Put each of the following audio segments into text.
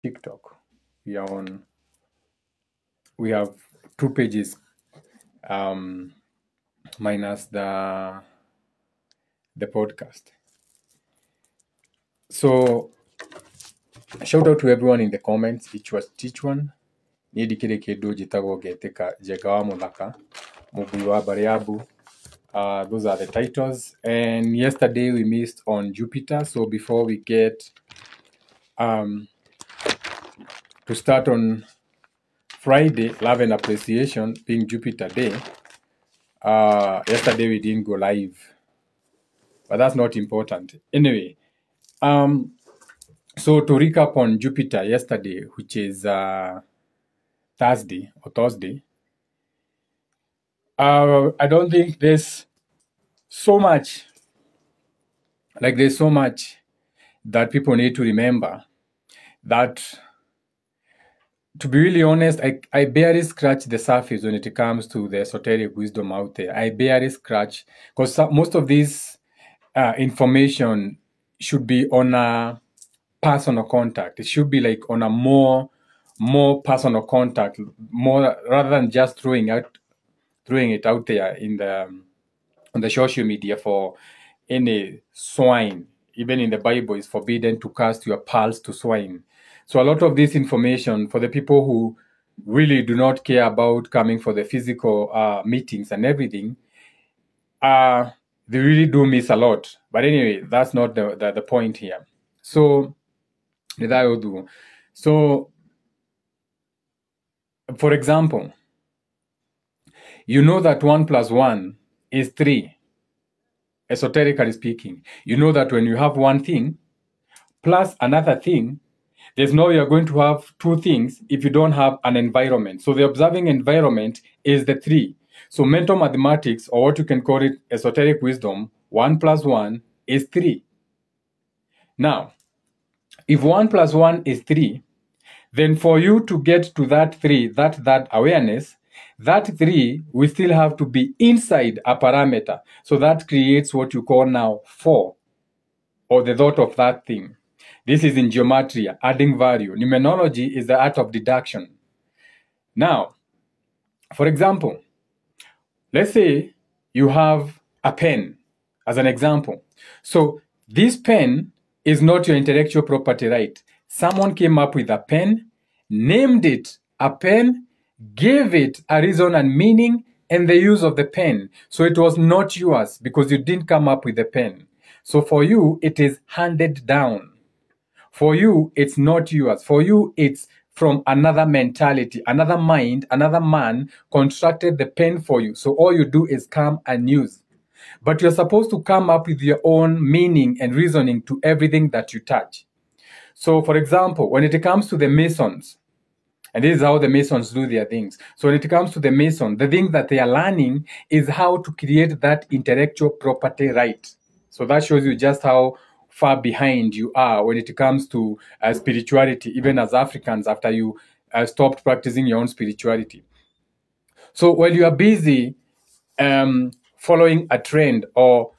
TikTok. We have 2 pages, minus the podcast. So shout out to everyone in the comments. Each one. Nidi kile kidu jitago geteka jegawa mulaka. Mubuwa bariabu. Those are the titles. And yesterday we missed on Jupiter. So before we get to start on Friday, Love and Appreciation, being Jupiter Day, yesterday we didn't go live. But that's not important. Anyway, so to recap on Jupiter yesterday, which is Thursday, I don't think there's so much that people need to remember. That, to be really honest, I barely scratch the surface when it comes to the esoteric wisdom out there. I barely scratch, because most of this information should be on a personal contact. It should be like on a more personal contact, more rather than just throwing it out there on the social media for any swine. Even in the Bible, it's forbidden to cast your pearls to swine. So a lot of this information, for the people who really do not care about coming for the physical meetings and everything, they really do miss a lot. But anyway, that's not the point here. So, for example, you know that 1 + 1 is 3. Esoterically speaking, you know that when you have one thing plus another thing, there's no way you're going to have 2 things if you don't have an environment. So the observing environment is the 3. So mental mathematics, or what you can call it esoteric wisdom, 1 + 1 is 3. Now, if 1 + 1 is 3, then for you to get to that 3, that awareness, that 3 will still have to be inside a parameter. So that creates what you call now 4, or the thought of that thing. This is in geometry, adding value. Numerology is the art of deduction. Now, for example, let's say you have a pen as an example. So this pen is not your intellectual property right. Someone came up with a pen, named it a pen, gave it a reason and meaning and the use of the pen. So it was not yours because you didn't come up with the pen. So for you, it is handed down. For you, it's not yours. For you, it's from another mentality, another mind, another man constructed the pen for you. So all you do is come and use. But you're supposed to come up with your own meaning and reasoning to everything that you touch. So for example, when it comes to the Masons, and this is how the Masons do their things. So when it comes to the Mason, the thing that they are learning is how to create that intellectual property right. So that shows you just how far behind you are when it comes to spirituality, even as Africans, after you stopped practicing your own spirituality. So while you are busy following a trend or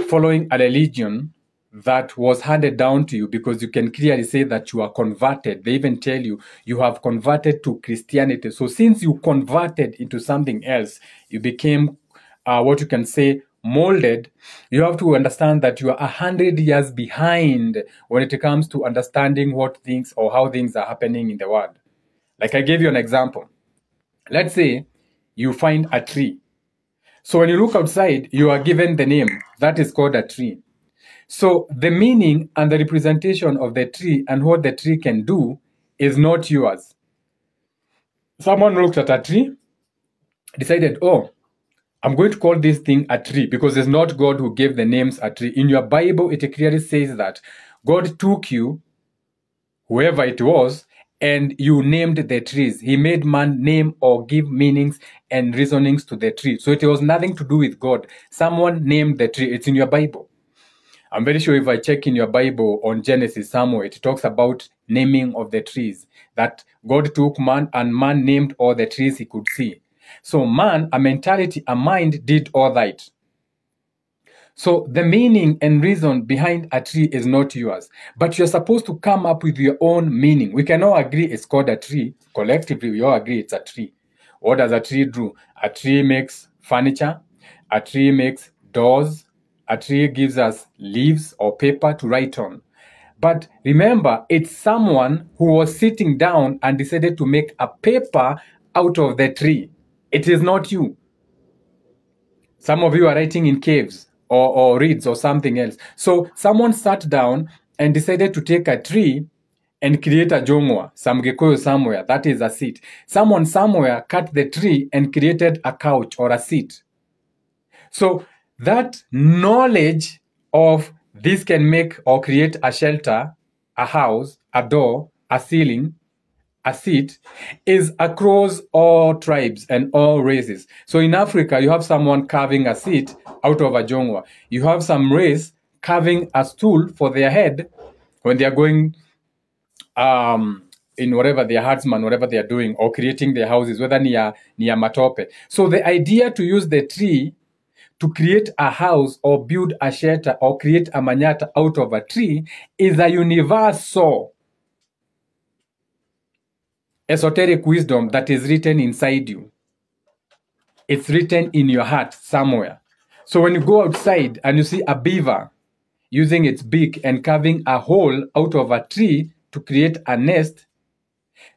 following a religion that was handed down to you, because you can clearly say that you are converted. They even tell you you have converted to Christianity. So since you converted into something else, you became what you can say molded. You have to understand that you are 100 years behind when it comes to understanding what things or how things are happening in the world. Like I gave you an example. Let's say you find a tree. So when you look outside, you are given the name. That is called a tree. So the meaning and the representation of the tree and what the tree can do is not yours. Someone looked at a tree, decided, oh, I'm going to call this thing a tree because it's not God who gave the names a tree. In your Bible, it clearly says that God took you, whoever it was, and you named the trees. He made man name or give meanings and reasonings to the tree. So it was nothing to do with God. Someone named the tree. It's in your Bible. I'm very sure if I check in your Bible on Genesis somewhere, it talks about naming of the trees. That God took man and man named all the trees he could see. So man, a mentality, a mind did all that. So the meaning and reason behind a tree is not yours, but you're supposed to come up with your own meaning. We can all agree it's called a tree. Collectively, we all agree it's a tree. What does a tree do? A tree makes furniture. A tree makes doors. A tree gives us leaves or paper to write on. But remember, it's someone who was sitting down and decided to make a paper out of the tree. It is not you. Some of you are writing in caves or reeds or something else. So someone sat down and decided to take a tree and create a jongwa, some Gikuyu somewhere, that is a seat. Someone somewhere cut the tree and created a couch or a seat. So that knowledge of this can make or create a shelter, a house, a door, a ceiling, a seat is across all tribes and all races. So in Africa, you have someone carving a seat out of a jongwa. You have some race carving a stool for their head when they are going in whatever their herdsman, whatever they are doing, or creating their houses, whether near matope. So the idea to use the tree to create a house or build a shelter or create a manyata out of a tree is a universal esoteric wisdom that is written inside you. It's written in your heart somewhere. So when you go outside and you see a beaver using its beak and carving a hole out of a tree to create a nest,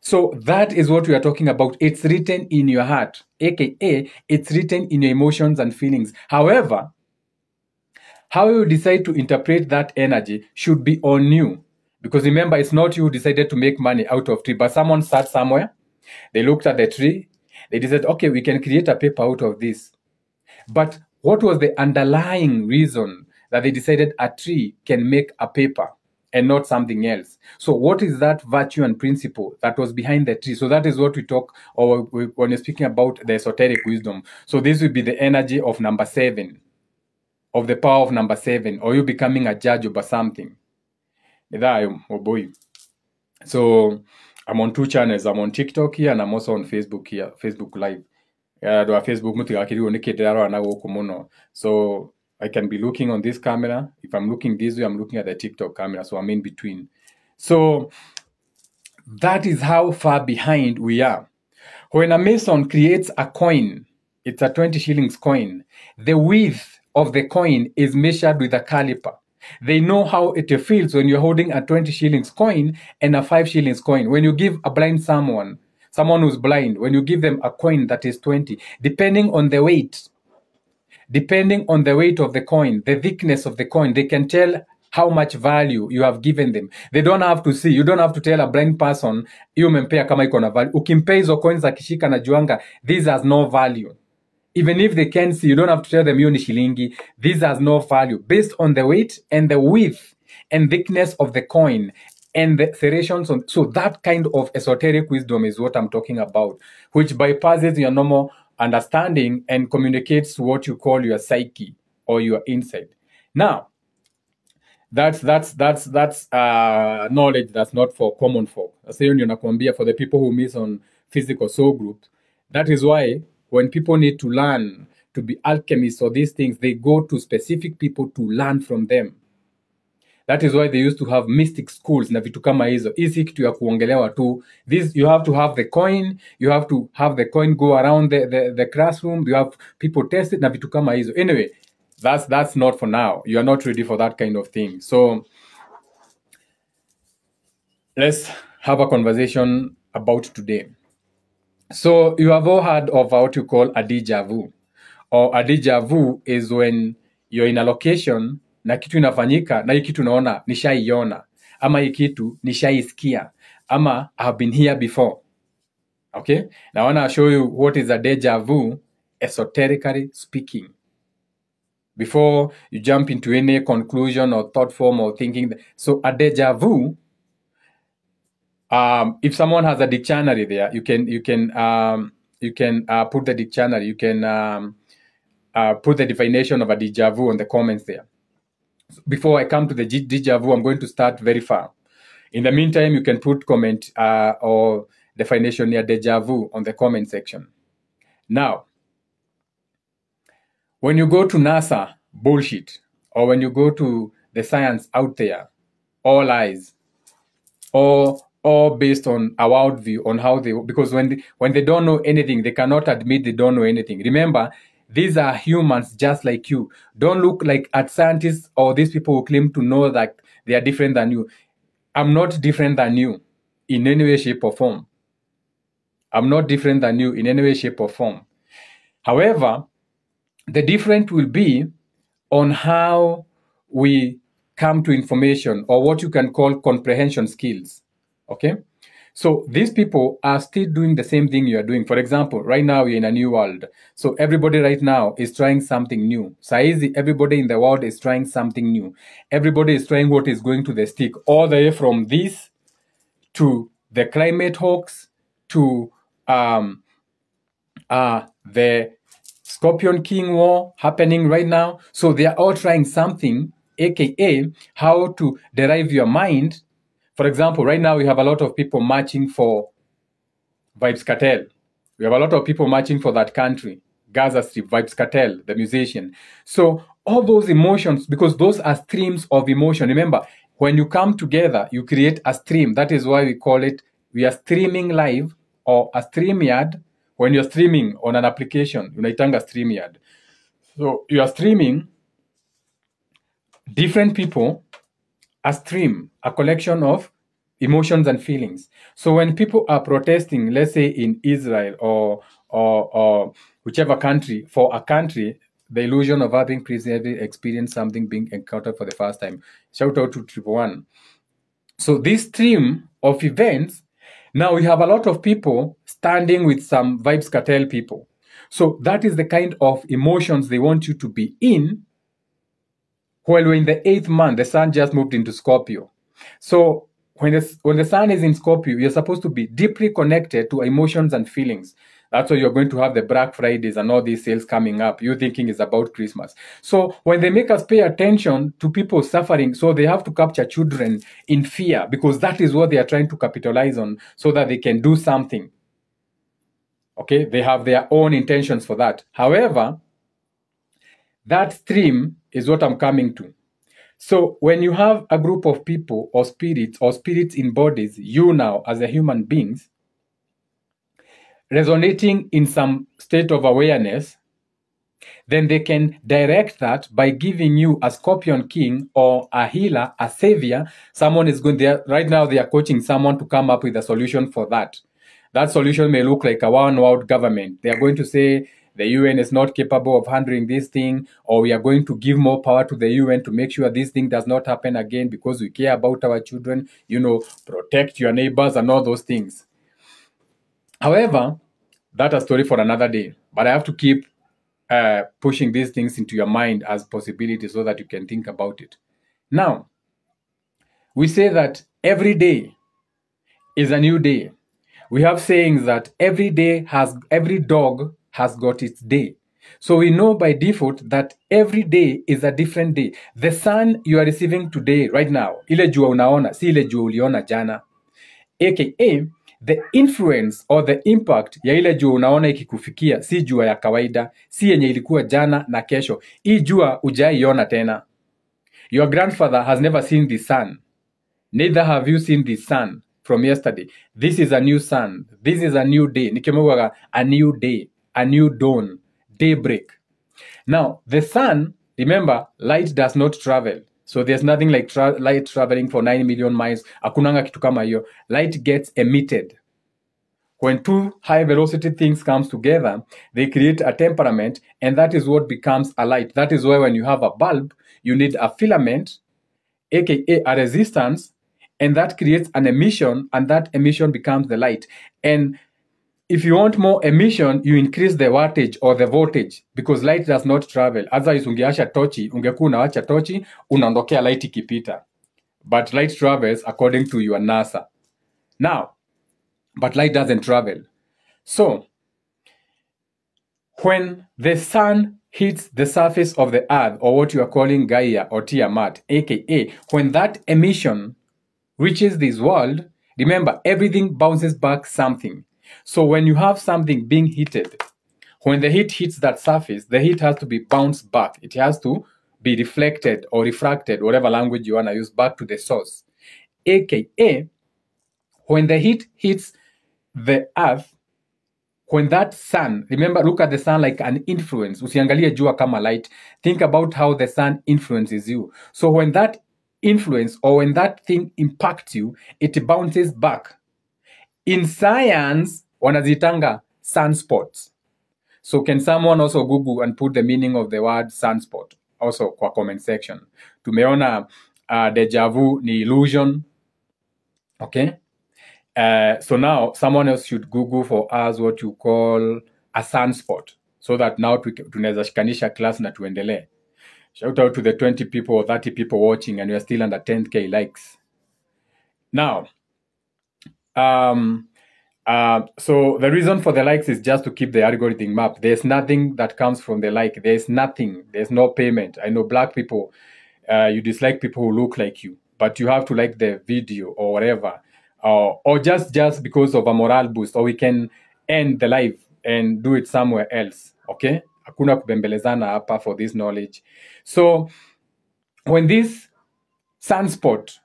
so that is what we are talking about. It's written in your heart, aka it's written in your emotions and feelings. However, how you decide to interpret that energy should be on you. Because remember, it's not you who decided to make money out of tree, but someone sat somewhere, they looked at the tree, they decided, okay, we can create a paper out of this. But what was the underlying reason that they decided a tree can make a paper and not something else? So what is that virtue and principle that was behind the tree? So that is what we talk, or when you're speaking about the esoteric wisdom. So this would be the energy of number 7, of the power of number 7, or you becoming a judge over something. Oh boy. So I'm on 2 channels. I'm on TikTok here and I'm also on Facebook here, Facebook Live. So I can be looking on this camera. If I'm looking this way, I'm looking at the TikTok camera. So I'm in between. So that is how far behind we are. When a Mason creates a coin, it's a 20 shillings coin, the width of the coin is measured with a caliper. They know how it feels when you're holding a 20 shillings coin and a 5 shillings coin. When you give a blind someone who's blind, when you give them a coin that is 20, depending on the weight of the coin, the thickness of the coin, they can tell how much value you have given them. They don't have to see. You don't have to tell a blind person, you umempea kama iko na value. Ukimpea hizo coins akishika na juanga, this has no value. Even if they can see, you don't have to tell them hiyo ni shilingi. This has no value. Based on the weight and the width and thickness of the coin and the serrations. So that kind of esoteric wisdom is what I'm talking about, which bypasses your normal understanding and communicates to what you call your psyche or your insight. Now, that's knowledge that's not for common folk. For the people who miss on physical soul groups. That is why when people need to learn to be alchemists or these things, they go to specific people to learn from them. That is why they used to have mystic schools na vitu kama hizo. Isi kitu ya kuongelewa tu. This, you have to have the coin. You have to have the coin go around the classroom. You have people test it na vitu kama hizo. Anyway, that's not for now. You are not ready for that kind of thing. So let's have a conversation about today. So you have all heard of what you call a déjà vu. Or a déjà vu is when you're in a location na kitu inafanyika na hii kitu naona nishaiona, ama hii kitu nishaisikia, ama I have been here before. Okay? Now I want to show you what is a déjà vu, esoterically speaking. Before you jump into any conclusion or thought form or thinking. So a déjà vu, if someone has a dictionary there, you can put the dictionary. You can put the definition of a déjà vu on the comments there. Before I come to the déjà vu, I'm going to start very far. In the meantime, you can put comment or definition near déjà vu on the comment section. Now, when you go to NASA, bullshit. or when you go to the science out there, all lies, or based on a worldview on how they, because when they don't know anything, they cannot admit they don't know anything. Remember, these are humans just like you. Don't look like at scientists or these people who claim to know that they are different than you. I'm not different than you in any way, shape, or form. I'm not different than you in any way, shape, or form. However, the difference will be on how we come to information, or what you can call comprehension skills. Okay? So these people are still doing the same thing you are doing. For example, right now we're in a new world. So everybody right now is trying something new. Saizi, everybody in the world is trying something new. Everybody is trying what is going to the stick, all the way from this to the climate hoax to the Scorpion King war happening right now. So they are all trying something, aka how to derive your mind. For example, right now we have a lot of people marching for Vybz Kartel. We have a lot of people marching for that country, Gaza Strip, Vybz Kartel, the musician. So all those emotions, because those are streams of emotion. Remember, when you come together, you create a stream. That is why we call it, we are streaming live, or a StreamYard. When you're streaming on an application, unaitanga StreamYard. So you are streaming different people, a stream, a collection of emotions and feelings. So when people are protesting, let's say in Israel or whichever country, for a country, the illusion of having previously experienced something being encountered for the first time. Shout out to 111. So this stream of events, now we have a lot of people standing with some Vybz Kartel people. So that is the kind of emotions they want you to be in. While we're in the 8th month, the sun just moved into Scorpio. So when the sun is in Scorpio, you're supposed to be deeply connected to emotions and feelings. That's why you're going to have the Black Fridays and all these sales coming up. You're thinking it's about Christmas. So when they make us pay attention to people suffering, so they have to capture children in fear, because that is what they are trying to capitalize on, so that they can do something. Okay, they have their own intentions for that. However, that stream is what I'm coming to. So when you have a group of people or spirits in bodies, you now as a human beings, resonating in some state of awareness, then they can direct that by giving you a Scorpion King or a healer, a savior. Someone is going there right now. They are coaching someone to come up with a solution for that. That solution may look like a one world government. They are going to say the UN is not capable of handling this thing, or we are going to give more power to the UN to make sure this thing does not happen again because we care about our children, protect your neighbors and all those things. However, that's a story for another day. But I have to keep pushing these things into your mind as possibilities so that you can think about it. Now, we say that every day is a new day. We have sayings that every dog has got its day. So we know by default that every day is a different day. The sun you are receiving today, right now, ile jua unaona, si ile jua uliona jana. AKA, the influence or the impact ya ile jua unaona ikikufikia, si jua ya kawaida, si yenye ilikuwa jana na kesho. Hii jua hujaiona tena. Your grandfather has never seen the sun. Neither have you seen the sun from yesterday. This is a new sun. This is a new day. Nikimewaga, a new day, a new dawn, daybreak. Now, the sun, remember, light does not travel. So there's nothing like light traveling for 9 million miles. Akunanga kitu kama hiyo. Light gets emitted. When two high velocity things comes together, they create a temperament, and that is what becomes a light. That is why when you have a bulb, you need a filament, aka a resistance, and that creates an emission, and that emission becomes the light. And if you want more emission, you increase the wattage or the voltage, because light does not travel. Otherwise, ungeasha tochi, ungekuwa unawacha tochi, unaondokea light ikipita. But light travels according to your NASA. Now, but light doesn't travel. So, when the sun hits the surface of the earth, or what you are calling Gaia or Tiamat, aka when that emission reaches this world, remember, everything bounces back something. So when you have something being heated, when the heat hits that surface, the heat has to be bounced back. It has to be reflected or refracted, whatever language you want to use, back to the source. AKA, when the heat hits the earth, when that sun, remember, look at the sun like an influence. Usiangalie jua kama light. Think about how the sun influences you. So when that influence or when that thing impacts you, it bounces back. In science, wanazitanga sunspots. So can someone also Google and put the meaning of the word sunspot also kwa comment section. Tumeona deja vu ni illusion. Okay? So now someone else should Google for us what you call a sunspot, so that now tunaweza shikanisha class na tuendelee. Shout out to the 20 people or 30 people watching and we are still under 10k likes. Now, so the reason for the likes is just to keep the algorithm up. There's nothing that comes from the like. There's nothing. There's no payment. I know black people, you dislike people who look like you, but you have to like the video or whatever. Or just because of a morale boost, or we can end the live and do it somewhere else. Okay? Hakuna kubembelezana hapa for this knowledge. So when this sunspot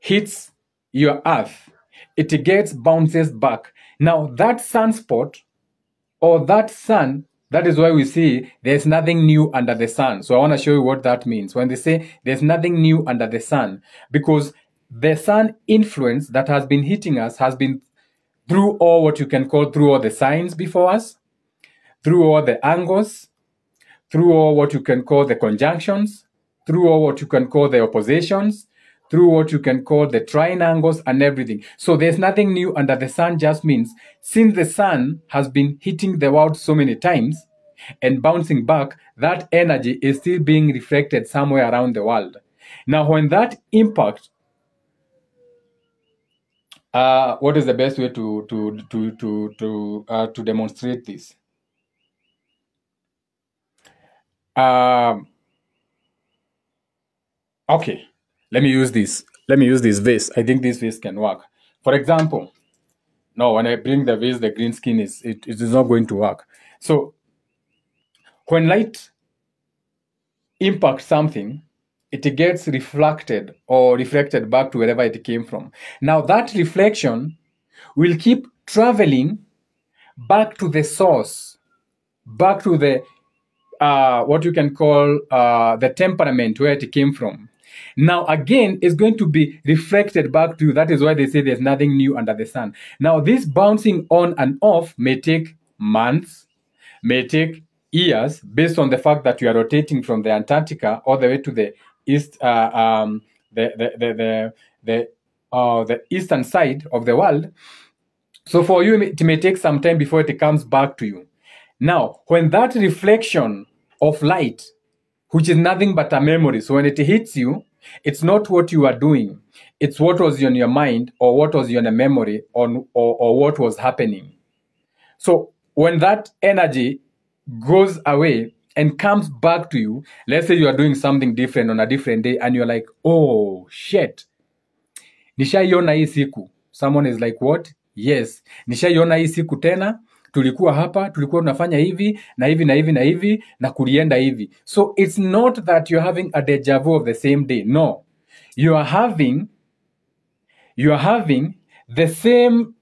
hits your earth, it bounces back. Now that sunspot or that sun, that is why we see there's nothing new under the sun. So I want to show you what that means. When they say there's nothing new under the sun, because the sun influence that has been hitting us has been through all what you can call through all the signs before us, through all the angles, through all what you can call the conjunctions, through all what you can call the oppositions, through what you can call the trine angles and everything. So there's nothing new under the sun just means since the sun has been hitting the world so many times and bouncing back, that energy is still being reflected somewhere around the world. Now when that impact, what is the best way to demonstrate this? Okay, let me use this. Let me use this vase. I think this vase can work. For example, no, when I bring the vase, the green screen it is not going to work. So when light impacts something, it gets reflected or reflected back to wherever it came from. Now that reflection will keep traveling back to the source, back to the what you can call the temperament where it came from. Now again, it's going to be reflected back to you. That is why they say there's nothing new under the sun. Now this bouncing on and off may take months, may take years, based on the fact that you are rotating from the Antarctica all the way to the east, the eastern side of the world. So for you, it may take some time before it comes back to you. Now, when that reflection of light, which is nothing but a memory, so when it hits you, it's not what you are doing. It's what was on your mind or what was on a memory or what was happening. So when that energy goes away and comes back to you, let's say you are doing something different on a different day and you're like, oh, shit. Nishaiona hii siku. Someone is like, what? Yes. Nishaiona hii siku tena. Tulikuwa hapa, tulikuwa tunafanya hivi, na hivi, na hivi, na hivi, na kulienda hivi. So it's not that you're having a deja vu of the same day. No. You are having the same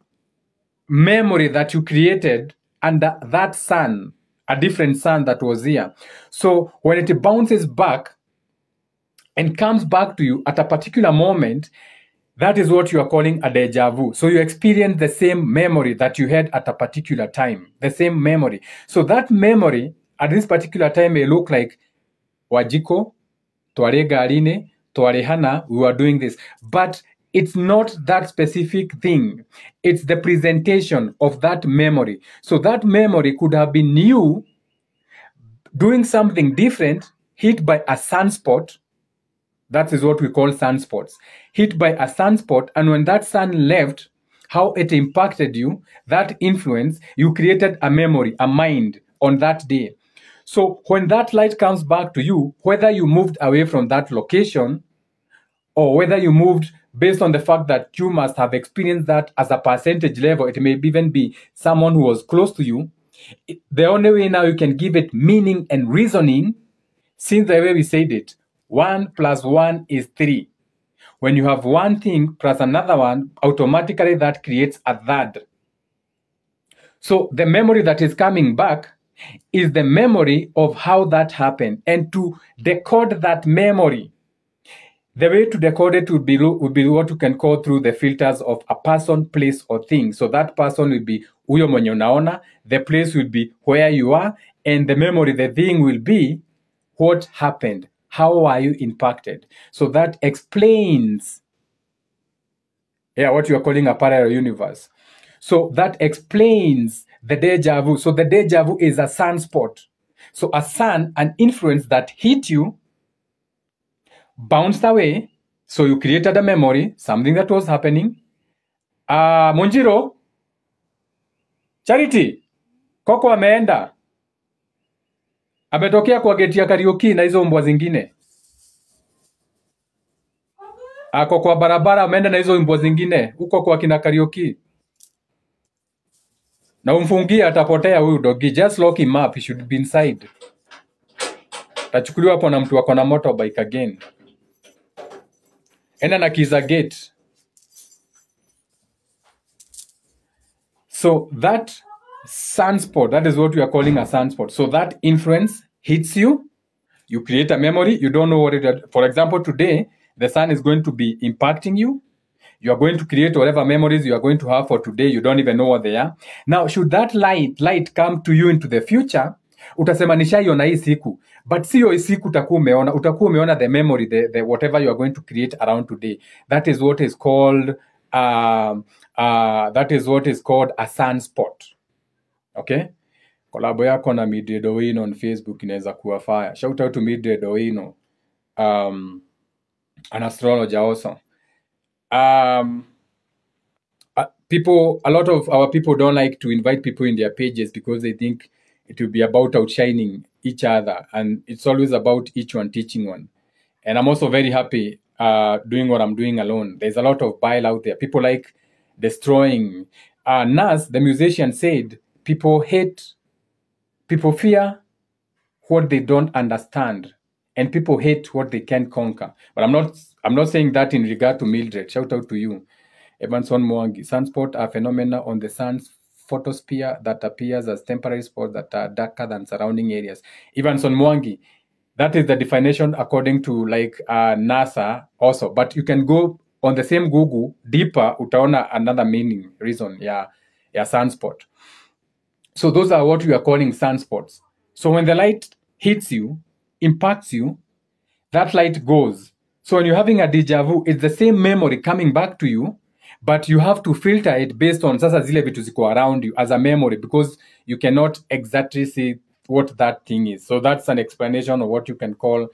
memory that you created under that sun, a different sun that was here. So when it bounces back and comes back to you at a particular moment, that is what you are calling a deja vu. So you experience the same memory that you had at a particular time, the same memory. So that memory at this particular time may look like Wajiko, Tware Garine, Tware Hana, we were doing this. But it's not that specific thing. It's the presentation of that memory. So that memory could have been you doing something different, hit by a sunspot. That is what we call sunspots. Hit by a sunspot, and when that sun left, how it impacted you, that influence, you created a memory, a mind on that day. So when that light comes back to you, whether you moved away from that location or whether you moved based on the fact that you must have experienced that as a percentage level, it may even be someone who was close to you. The only way now you can give it meaning and reasoning since the way we said it, 1 plus 1 is 3. When you have one thing plus another one, automatically that creates a third. So the memory that is coming back is the memory of how that happened. And to decode that memory, the way to decode it would be what you can call through the filters of a person, place, or thing. So that person will be uyo mwenye unaona, the place will be where you are, and the memory, the thing will be what happened. How are you impacted? So that explains what you are calling a parallel universe. So that explains the deja vu. So the deja vu is a sunspot. So an influence that hit you, bounced away, so you created a memory, something that was happening. Munjiro, Charity, Koko ameenda. Ametokea kwa geti ya karaoke na hizo mbwa zingine. Ako kwa barabara ameenda na hizo mbwa zingine, huko kwa kina karaoke. Na umfungie atapotea huyu dogi. Just lock him up, he should be inside. Tachukuliwa hapo na mtu wako na motorbike again. Enda na kiza gate. So that sunspot, that is what we are calling a sunspot. So that influence hits you, you create a memory, you don't know what it is. For example, today, the sun is going to be impacting you. You are going to create whatever memories you are going to have for today. You don't even know what they are. Now, should that light come to you into the future, utasema nishaiona hii siku. But sio hii siku utakuwa umeona the memory, the whatever you are going to create around today. That is what is called a sunspot. Okay? Kolabo yako na Mildred Owino on Facebook inaweza kuwa fire. Shout out to Mildred Owino, an astrologer also. A lot of our people don't like to invite people in their pages because they think it will be about outshining each other, and it's always about each one teaching one. And I'm also very happy doing what I'm doing alone. There's a lot of bile out there. People like destroying. Nas, the musician, said people fear what they don't understand, and people hate what they can't conquer. But I'm not saying that in regard to Mildred. Shout out to you. Evanson Mwangi. Sunspots are phenomena on the sun's photosphere that appears as temporary spots that are darker than surrounding areas. Evanson Mwangi. That is the definition according to NASA also. But you can go on the same Google deeper, utaona another meaning, reason, sunspot. So those are what we are calling sunspots. So when the light hits you, impacts you, that light goes. So when you're having a deja vu, it's the same memory coming back to you, but you have to filter it based on sasa zile vitu ziko around you as a memory, because you cannot exactly see what that thing is. So that's an explanation of what you can call,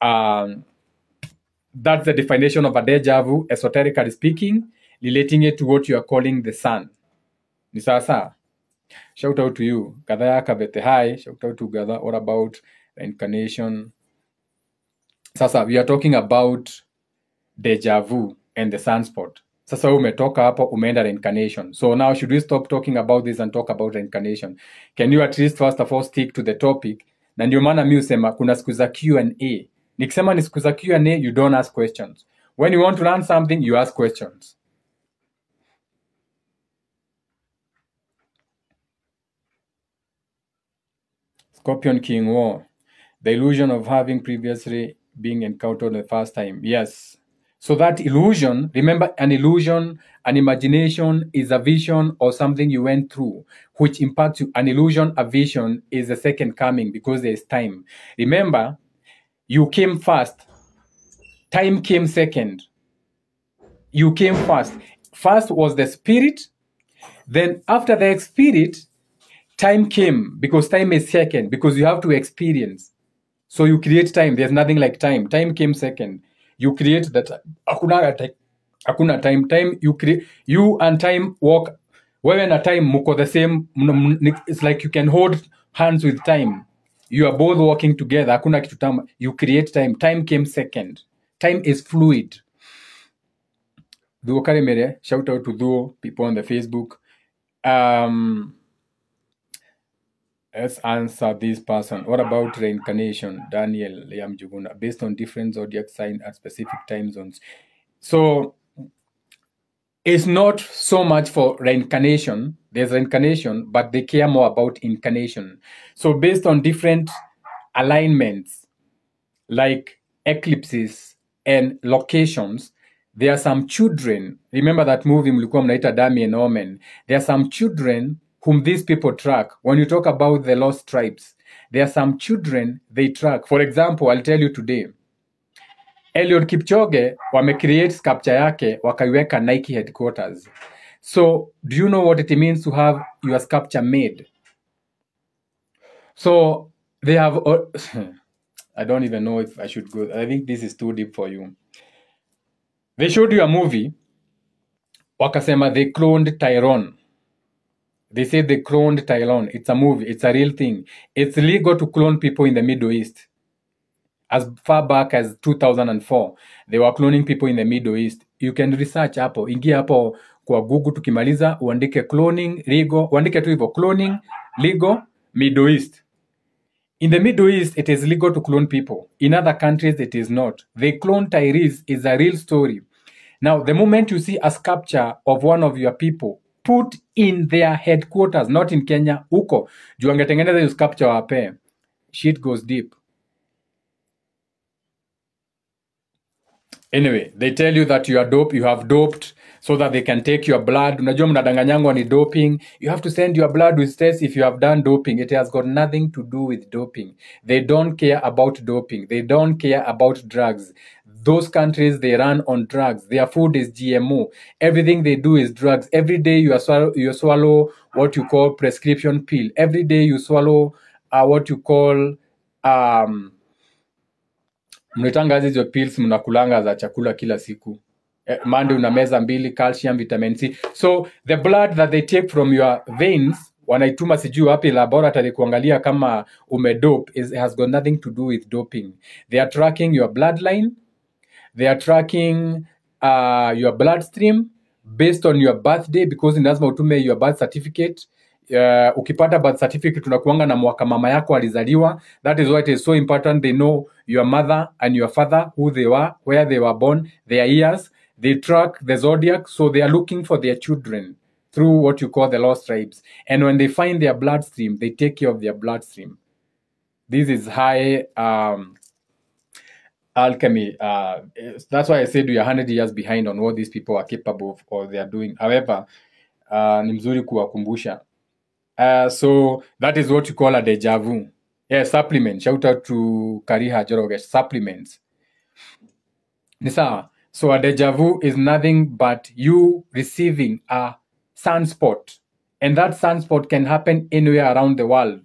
that's the definition of a deja vu, esoterically speaking, relating it to what you are calling the sun. Ni sasa. Shout out to you. Gadaya Kabete, hi. Shout out to Gada. What about reincarnation? Sasa, we are talking about deja vu and the sunspot. Sasa umetoka hapo, umeenda reincarnation. So now should we stop talking about this and talk about reincarnation? Can you at least first of all stick to the topic? Na ndio maana mi usema kuna siku za Q&A. Nikisema ni siku za Q&A, you don't ask questions. When you want to learn something, you ask questions. Scorpion King War. The illusion of having previously being encountered the first time. Yes. So that illusion, remember, an illusion, an imagination is a vision or something you went through, which impacts you. An illusion, a vision is the second coming because there is time. Remember, you came first. Time came second. You came first. First was the spirit. Then after the spirit, time came, because time is second, because you have to experience. So you create time. There's nothing like time. Time came second. You create that. Hakuna time. Time, you create. You and time walk. Wewe na time muko the same. It's like you can hold hands with time. You are both walking together. Hakuna kitu time. You create time. Time came second. Time is fluid. Duo Karemere, shout out to Duo, people on the Facebook. Let's answer this person. What about reincarnation? Daniel Liam Juguna, based on different zodiac sign at specific time zones. So it's not so much for reincarnation. There's reincarnation, but they care more about incarnation. So based on different alignments, like eclipses and locations, there are some children. Remember that movie mlikuwa mnaita Dami and Omen? There are some children whom these people track. When you talk about the lost tribes, there are some children they track. For example, I'll tell you today, Eliud Kipchoge wamecreate sculpture yake wakaiweka Nike headquarters. So do you know what it means to have your sculpture made? So they have I don't even know if I should go. I think this is too deep for you. They showed you a movie. Wakasema they cloned Tyrone. They said they cloned Tyrone. It's a movie. It's a real thing. It's legal to clone people in the Middle East. As far back as 2004, they were cloning people in the Middle East. You can research hapo. Ingia hapo kwa Google tukimaliza, uandike cloning, legal, uandike tu hivyo, cloning, legal, Middle East. In the Middle East, it is legal to clone people. In other countries, it is not. They clone Tyrese is a real story. Now, the moment you see a sculpture of one of your people put in their headquarters, not in Kenya, huko, juu angetengeneza hiyo sculpture wape, shit goes deep. Anyway, they tell you that you are dope, you have doped, so that they can take your blood. Unajua mnadanganyangwa ni doping. You have to send your blood with tests if you have done doping. It has got nothing to do with doping. They don't care about doping. They don't care about drugs. Those countries, they run on drugs. Their food is GMO. Everything they do is drugs. Every day you swallow what you call prescription pill. Every day you swallow what you call mnaitanga hizo pills mnakulanga za chakula kila siku. Monday unameza 2 calcium, vitamin C. So the blood that they take from your veins, wanaituma sijui wapi laboratory kuangalia kama umedope, has got nothing to do with doping. They are tracking your bloodline. They are tracking your bloodstream based on your birthday, because lazima utume your birth certificate. Ukipata birth certificate tunakuanga na mwaka mama yako alizaliwa. That is why it is so important they know your mother and your father, who they were, where they were born, their years. They track the zodiac, so they are looking for their children through what you call the lost tribes. And when they find their bloodstream, they take care of their bloodstream. This is high alchemy. That's why I said we are 100 years behind on what these people are capable of or they are doing. However, ni mzuri kuwakumbusha. So that is what you call a deja vu. Yeah, supplement. Shout out to Kariha Jorogesh. Supplements. Nisa. So a deja vu is nothing but you receiving a sunspot. And that sunspot can happen anywhere around the world.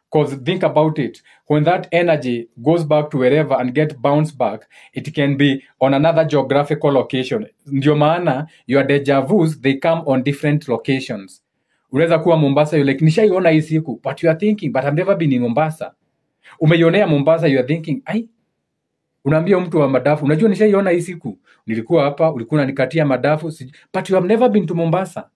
Because think about it. When that energy goes back to wherever and get bounced back, it can be on another geographical location. Ndio maana your deja vus, they come on different locations. Unaweza kuwa Mombasa, you're like, nishaiona hii siku, but you are thinking, but I've never been in Mombasa. Umeionea Mombasa, you are thinking, ai, unaambia mtu wa madafu, unajua nishaiona hii siku, nilikuwa hapa, ulikuwa unanikatia madafu, but you have never been to Mombasa.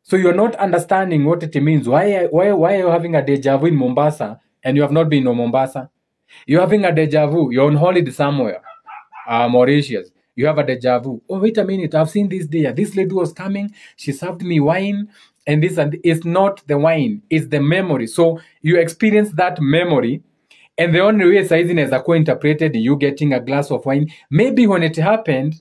So you're not understanding what it means. Why are you having a deja vu in Mombasa and you have not been to Mombasa? You're having a deja vu, you're on holiday somewhere, Mauritius. You have a deja vu. Oh, wait a minute, I've seen this day. This lady was coming, she served me wine, and this, and it's not the wine, it's the memory. So you experience that memory, and the only way saizi inaweza kuwa interpreted you getting a glass of wine. Maybe when it happened,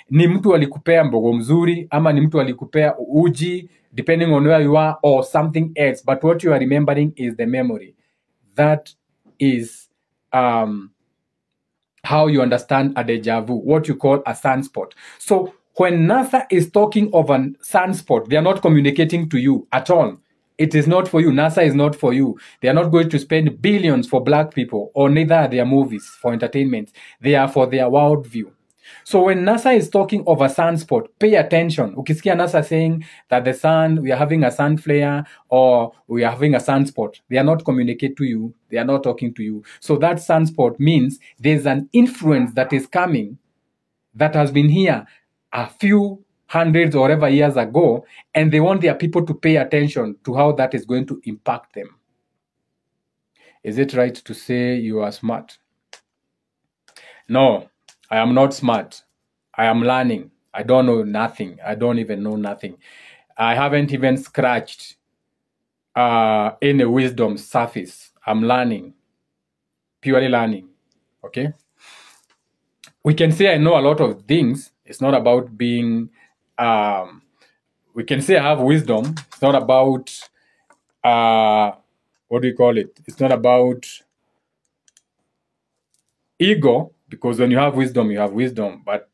ni mtu alikupea mbogo mzuri, ama ni mtu alikupea uji, depending on where you are, or something else. But what you are remembering is the memory. That is how you understand a deja vu, what you call a sunspot. So when NASA is talking of a sunspot, they are not communicating to you at all. It is not for you. NASA is not for you. They are not going to spend billions for black people, or neither are their movies for entertainment. They are for their world view. So when NASA is talking of a sunspot, pay attention. Ukisikia NASA saying that the sun, we are having a sun flare, or we are having a sunspot, they are not communicating to you. They are not talking to you. So that sunspot means there's an influence that is coming that has been here a few hundreds or whatever years ago, and they want their people to pay attention to how that is going to impact them. Is it right to say you are smart? No, I am not smart. I am learning. I don't know nothing. I don't even know nothing. I haven't even scratched any wisdom surface. I'm learning, purely learning. Okay? We can say I know a lot of things. It's not about being, we can say I have wisdom. It's not about, what do you call it? It's not about ego, because when you have wisdom, you have wisdom. But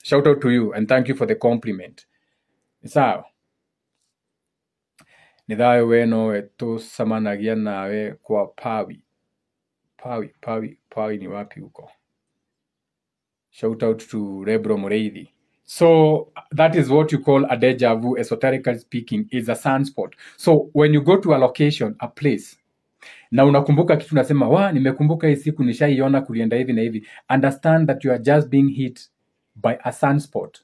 shout out to you and thank you for the compliment. Sawa. Nĩ thayũ we nowe tũcemanagia nawe kwa Pawi. Pawi ni wapi huko? Shout out to Rebro Mureithi. So that is what you call a deja vu, esoterically speaking, is a sunspot. So when you go to a location, a place, na unakumbuka kitu unasema, nimekumbuka hii siku nishaiona kulienda hivi na hivi. Understand that you are just being hit by a sunspot,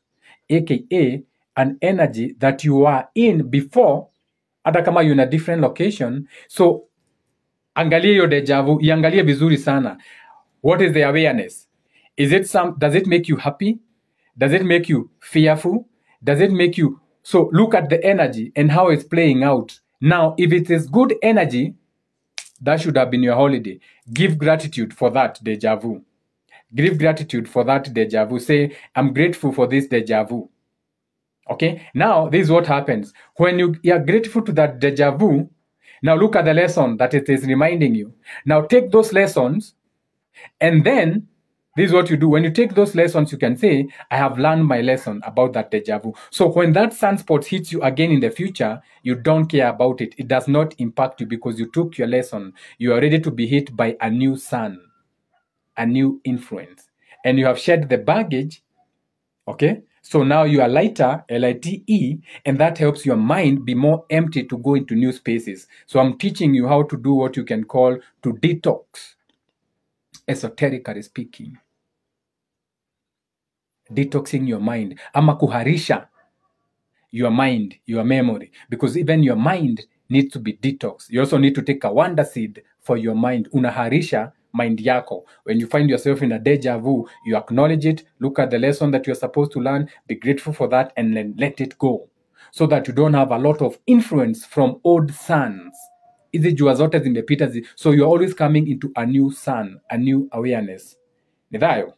aka an energy that you are in before, hata kama you're in a different location. So angalia hiyo deja vu, iangalie vizuri sana. What is the awareness? Does it make you happy? Does it make you fearful? Does it make you... So look at the energy and how it's playing out. Now, if it is good energy, that should have been your holiday. Give gratitude for that deja vu. Give gratitude for that deja vu. Say, I'm grateful for this deja vu. Okay? Now, this is what happens. When you are grateful to that deja vu, now look at the lesson that it is reminding you. Now take those lessons, and then this is what you do. When you take those lessons, you can say, I have learned my lesson about that deja vu. So when that sunspot hits you again in the future, you don't care about it. It does not impact you because you took your lesson. You are ready to be hit by a new sun, a new influence. And you have shed the baggage, okay? So now you are lighter, L-I-T-E, and that helps your mind be more empty to go into new spaces. So I'm teaching you how to do what you can call to detox, esoterically speaking. Detoxing your mind, ama kuharisha your mind, your memory, because even your mind needs to be detoxed. You also need to take a wonder seed for your mind. Unaharisha mind yako. When you find yourself in a deja vu, you acknowledge it, look at the lesson that you're supposed to learn, be grateful for that, and then let it go, so that you don't have a lot of influence from old suns. Hizi jua zote zimepita, so you're always coming into a new sun, a new awareness. Ni thayo.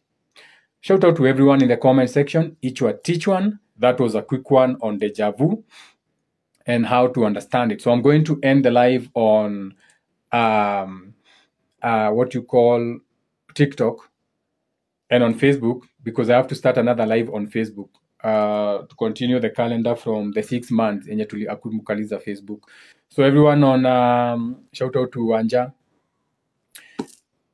Shout out to everyone in the comment section. Each one, teach one. That was a quick one on deja vu and how to understand it. So I'm going to end the live on what you call TikTok and on Facebook, because I have to start another live on Facebook to continue the calendar from the 6 months yenye akumukaliza Facebook. So everyone on shout out to Anja.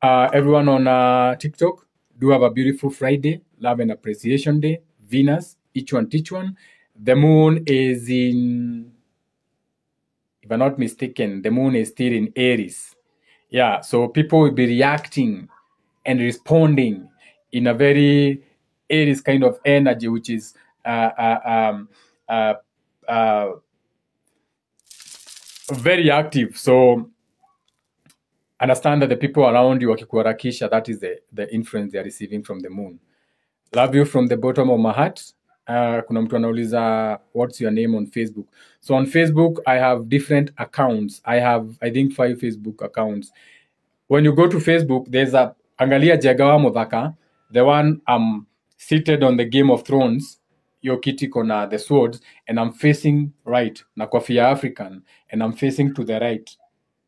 Everyone on TikTok, do have a beautiful Friday, Love and Appreciation Day. Venus, each one teach one. The moon is in, if I'm not mistaken, the moon is still in Aries. Yeah, so people will be reacting and responding in a very Aries kind of energy, which is very active. So understand that the people around you wakikuharakisha, that is the influence they are receiving from the moon. Love you from the bottom of my heart. Kuna mtu anauliza, what's your name on Facebook? So on Facebook, I have different accounts. I have, I think, 5 Facebook accounts. When you go to Facebook, there's a Angalia Jagawa Modhaka, the one I'm seated on the Game of Thrones, yo kiti kona the swords, and I'm facing right, na kofia African, and I'm facing to the right.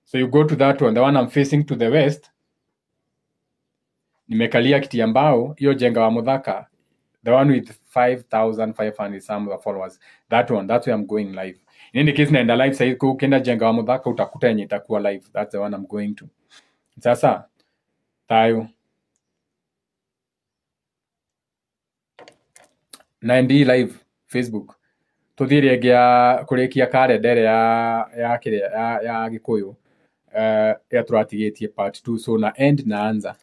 So you go to that one, the one I'm facing to the west, nimekalia kiti ambao, yo jenga wa Modhaka, the one with 5,500 some followers. That one, that's where I'm going live. In any case, naenda live sahi ukienda jenga wa Modhaka utakuta yenye itakuwa live. That's the one I'm going to. Sasa, tayo. Naendi live Facebook. Tuthirie gia kurikia kalendere ya Gikuyu. Ya turatigetie part 2, so na end na anza.